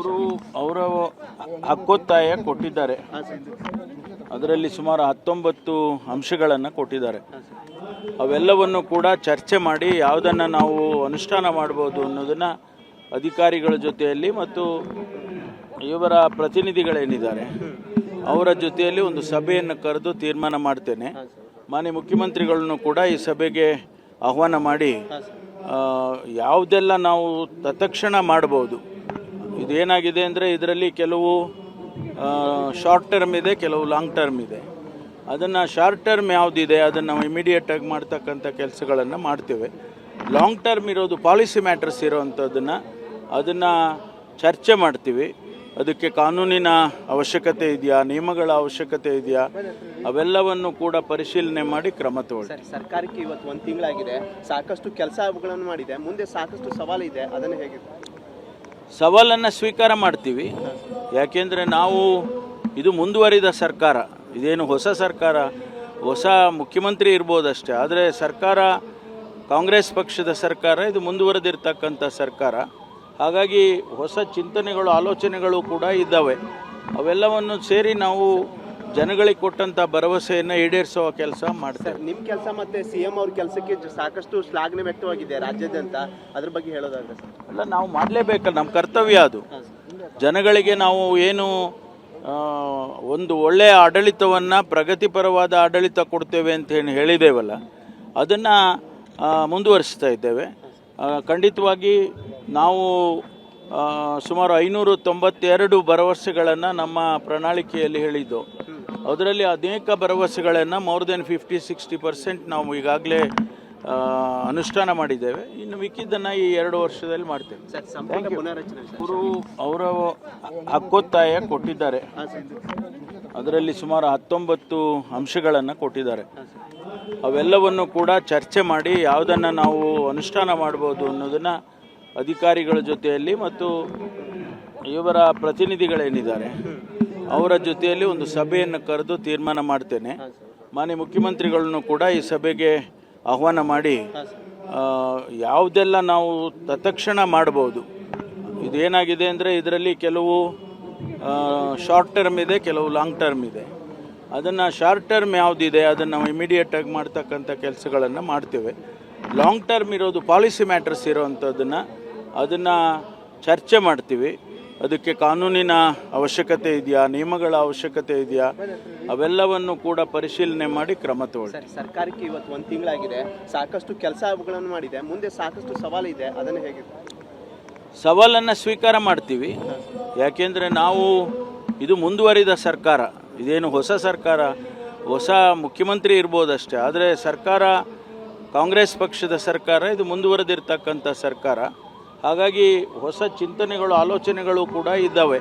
ಅವರು ಅವರ ಹಕ್ಕೊತ್ತಾಯ ಕೊಟ್ಟಿದ್ದಾರೆ. ಅದರಲ್ಲಿ ಸುಮಾರು 19 ಅಂಶಗಳನ್ನು ಕೊಟ್ಟಿದ್ದಾರೆ. ಅವೆಲ್ಲವನ್ನು ಕೂಡ ಚರ್ಚೆ ಮಾಡಿ ಯಾವುದನ್ನು ನಾವು ಅನುಷ್ಠಾನ ಮಾಡ್ಬೋದು ಅನ್ನೋದನ್ನು ಅಧಿಕಾರಿಗಳ ಜೊತೆಯಲ್ಲಿ ಮತ್ತು ಇವರ ಪ್ರತಿನಿಧಿಗಳೇನಿದ್ದಾರೆ ಅವರ ಜೊತೆಯಲ್ಲಿ ಒಂದು ಸಭೆಯನ್ನು ಕರೆದು ತೀರ್ಮಾನ ಮಾಡ್ತೇನೆ. ಮಾನ್ಯ ಮುಖ್ಯಮಂತ್ರಿಗಳನ್ನು ಕೂಡ ಈ ಸಭೆಗೆ ಆಹ್ವಾನ ಮಾಡಿ ಯಾವುದೆಲ್ಲ ನಾವು ತತ್ಕ್ಷಣ ಮಾಡ್ಬೋದು. ಇದೇನಾಗಿದೆ ಅಂದರೆ ಇದರಲ್ಲಿ ಕೆಲವು ಶಾರ್ಟ್ ಟರ್ಮ್ ಇದೆ, ಕೆಲವು ಲಾಂಗ್ ಟರ್ಮ್ ಇದೆ. ಅದನ್ನು ಶಾರ್ಟ್ ಟರ್ಮ್ ಯಾವುದಿದೆ ಅದನ್ನು ನಾವು ಇಮಿಡಿಯೇಟಾಗಿ ಮಾಡ್ತಕ್ಕಂಥ ಕೆಲಸಗಳನ್ನು ಮಾಡ್ತೇವೆ. ಲಾಂಗ್ ಟರ್ಮ್ ಇರೋದು ಪಾಲಿಸಿ ಮ್ಯಾಟರ್ಸ್ ಅದನ್ನು ಚರ್ಚೆ ಮಾಡ್ತೀವಿ. ಅದಕ್ಕೆ ಕಾನೂನಿನ ಅವಶ್ಯಕತೆ ಇದೆಯಾ, ನಿಯಮಗಳ ಅವಶ್ಯಕತೆ ಇದೆಯಾ, ಅವೆಲ್ಲವನ್ನು ಕೂಡ ಪರಿಶೀಲನೆ ಮಾಡಿ ಕ್ರಮ ತಗೊಳ್ಳಿ. ಸರ್ಕಾರಕ್ಕೆ ಇವತ್ತು 1 ತಿಂಗಳಾಗಿದೆ, ಸಾಕಷ್ಟು ಕೆಲಸಗಳನ್ನು ಮಾಡಿದೆ, ಮುಂದೆ ಸಾಕಷ್ಟು ಸವಾಲಿದೆ, ಅದನ್ನು ಹೇಗೆ? ಸವಾಲನ್ನು ಸ್ವೀಕಾರ ಮಾಡ್ತೀವಿ. ಯಾಕೆಂದರೆ ನಾವು ಇದು ಮುಂದುವರಿದ ಸರ್ಕಾರ, ಇದೇನು ಹೊಸ ಸರ್ಕಾರ, ಹೊಸ ಮುಖ್ಯಮಂತ್ರಿ ಇರ್ಬೋದಷ್ಟೇ. ಆದರೆ ಸರ್ಕಾರ ಕಾಂಗ್ರೆಸ್ ಪಕ್ಷದ ಸರ್ಕಾರ, ಇದು ಮುಂದುವರೆದಿರ್ತಕ್ಕಂಥ ಸರ್ಕಾರ. ಹಾಗಾಗಿ ಹೊಸ ಚಿಂತನೆಗಳು, ಆಲೋಚನೆಗಳು ಕೂಡ ಇದ್ದಾವೆ. ಅವೆಲ್ಲವನ್ನು ಸೇರಿ ನಾವು ಜನಗಳಿಗೆ ಕೊಟ್ಟಂಥ ಭರವಸೆಯನ್ನು ಈಡೇರಿಸುವ ಕೆಲಸ ಮಾಡ್ತೇವೆ. ನಿಮ್ಮ ಕೆಲಸ ಮತ್ತು CM ಅವ್ರ ಕೆಲಸಕ್ಕೆ ಸಾಕಷ್ಟು ಶ್ಲಾಘನೆ ವ್ಯಕ್ತವಾಗಿದೆ ರಾಜ್ಯಾದ್ಯಂತ, ಅದ್ರ ಬಗ್ಗೆ ಹೇಳೋದಾದ್ರೆ? ಅಲ್ಲ, ನಾವು ಮಾಡಲೇಬೇಕಲ್ಲ, ನಮ್ಮ ಕರ್ತವ್ಯ ಅದು. ಜನಗಳಿಗೆ ನಾವು ಏನು ಒಂದು ಒಳ್ಳೆಯ ಆಡಳಿತವನ್ನು, ಪ್ರಗತಿಪರವಾದ ಆಡಳಿತ ಕೊಡ್ತೇವೆ ಅಂತ ಹೇಳಿದ್ದೇವಲ್ಲ, ಅದನ್ನು ಮುಂದುವರಿಸ್ತಾ ಇದ್ದೇವೆ. ಖಂಡಿತವಾಗಿ ನಾವು ಸುಮಾರು 592 ಭರವಸೆಗಳನ್ನು ನಮ್ಮ ಪ್ರಣಾಳಿಕೆಯಲ್ಲಿ ಹೇಳಿದ್ದು. ಅದರಲ್ಲಿ ಅನೇಕ ಭರವಸೆಗಳನ್ನು ಮೋರ್ ದೆನ್ 50-60% ನಾವು ಈಗಾಗಲೇ ಅನುಷ್ಠಾನ ಮಾಡಿದ್ದೇವೆ. ಇನ್ನು ಮಿಕ್ಕಿದ್ದನ್ನು ಈ 2 ವರ್ಷದಲ್ಲಿ ಮಾಡ್ತೇವೆ. ಅವರು ಅವರ ಹಕ್ಕೊತ್ತಾಯ ಕೊಟ್ಟಿದ್ದಾರೆ. ಅದರಲ್ಲಿ ಸುಮಾರು 19 ಅಂಶಗಳನ್ನು ಕೊಟ್ಟಿದ್ದಾರೆ. ಅವೆಲ್ಲವನ್ನು ಕೂಡ ಚರ್ಚೆ ಮಾಡಿ ಯಾವುದನ್ನು ನಾವು ಅನುಷ್ಠಾನ ಮಾಡ್ಬೋದು ಅನ್ನೋದನ್ನು ಅಧಿಕಾರಿಗಳ ಜೊತೆಯಲ್ಲಿ ಮತ್ತು ಇವರ ಪ್ರತಿನಿಧಿಗಳೇನಿದ್ದಾರೆ ಅವರ ಜೊತೆಯಲ್ಲಿ ಒಂದು ಸಭೆಯನ್ನು ಕರೆದು ತೀರ್ಮಾನ ಮಾಡ್ತೇನೆ. ಮಾನ್ಯ ಮುಖ್ಯಮಂತ್ರಿಗಳನ್ನು ಕೂಡ ಈ ಸಭೆಗೆ ಆಹ್ವಾನ ಮಾಡಿ ಯಾವುದೆಲ್ಲ ನಾವು ತತ್ಕ್ಷಣ ಮಾಡ್ಬೋದು. ಇದೇನಾಗಿದೆ ಅಂದರೆ ಇದರಲ್ಲಿ ಕೆಲವು ಶಾರ್ಟ್ ಟರ್ಮ್ ಇದೆ, ಕೆಲವು ಲಾಂಗ್ ಟರ್ಮ್ ಇದೆ. ಅದನ್ನು ಶಾರ್ಟ್ ಟರ್ಮ್ ಯಾವುದಿದೆ ಅದನ್ನು ನಾವು ಇಮಿಡಿಯೇಟಾಗಿ ಮಾಡ್ತಕ್ಕಂಥ ಕೆಲಸಗಳನ್ನು ಮಾಡ್ತೇವೆ. ಲಾಂಗ್ ಟರ್ಮ್ ಇರೋದು ಪಾಲಿಸಿ ಮ್ಯಾಟರ್ಸ್ ಅದನ್ನು ಚರ್ಚೆ ಮಾಡ್ತೀವಿ. ಅದಕ್ಕೆ ಕಾನೂನಿನ ಅವಶ್ಯಕತೆ ಇದೆಯಾ, ನಿಯಮಗಳ ಅವಶ್ಯಕತೆ ಇದೆಯಾ, ಅವೆಲ್ಲವನ್ನು ಕೂಡ ಪರಿಶೀಲನೆ ಮಾಡಿ ಕ್ರಮ ತಗೊಳ್ಳಿ. ಸರ್ಕಾರಕ್ಕೆ ಇವತ್ತು 1 ತಿಂಗಳಾಗಿದೆ, ಸಾಕಷ್ಟು ಕೆಲಸಗಳನ್ನು ಮಾಡಿದೆ, ಮುಂದೆ ಸಾಕಷ್ಟು ಸವಾಲಿದೆ, ಅದನ್ನು ಹೇಗೆ? ಸವಾಲನ್ನು ಸ್ವೀಕಾರ ಮಾಡ್ತೀವಿ. ಯಾಕೆಂದರೆ ನಾವು ಇದು ಮುಂದುವರಿದ ಸರ್ಕಾರ, ಇದೇನು ಹೊಸ ಸರ್ಕಾರ, ಹೊಸ ಮುಖ್ಯಮಂತ್ರಿ ಇರ್ಬೋದಷ್ಟೇ. ಆದರೆ ಸರ್ಕಾರ ಕಾಂಗ್ರೆಸ್ ಪಕ್ಷದ ಸರ್ಕಾರ, ಇದು ಮುಂದುವರೆದಿರ್ತಕ್ಕಂಥ ಸರ್ಕಾರ. ಹಾಗಾಗಿ ಹೊಸ ಚಿಂತನೆಗಳು, ಆಲೋಚನೆಗಳು ಕೂಡ ಇದ್ದಾವೆ.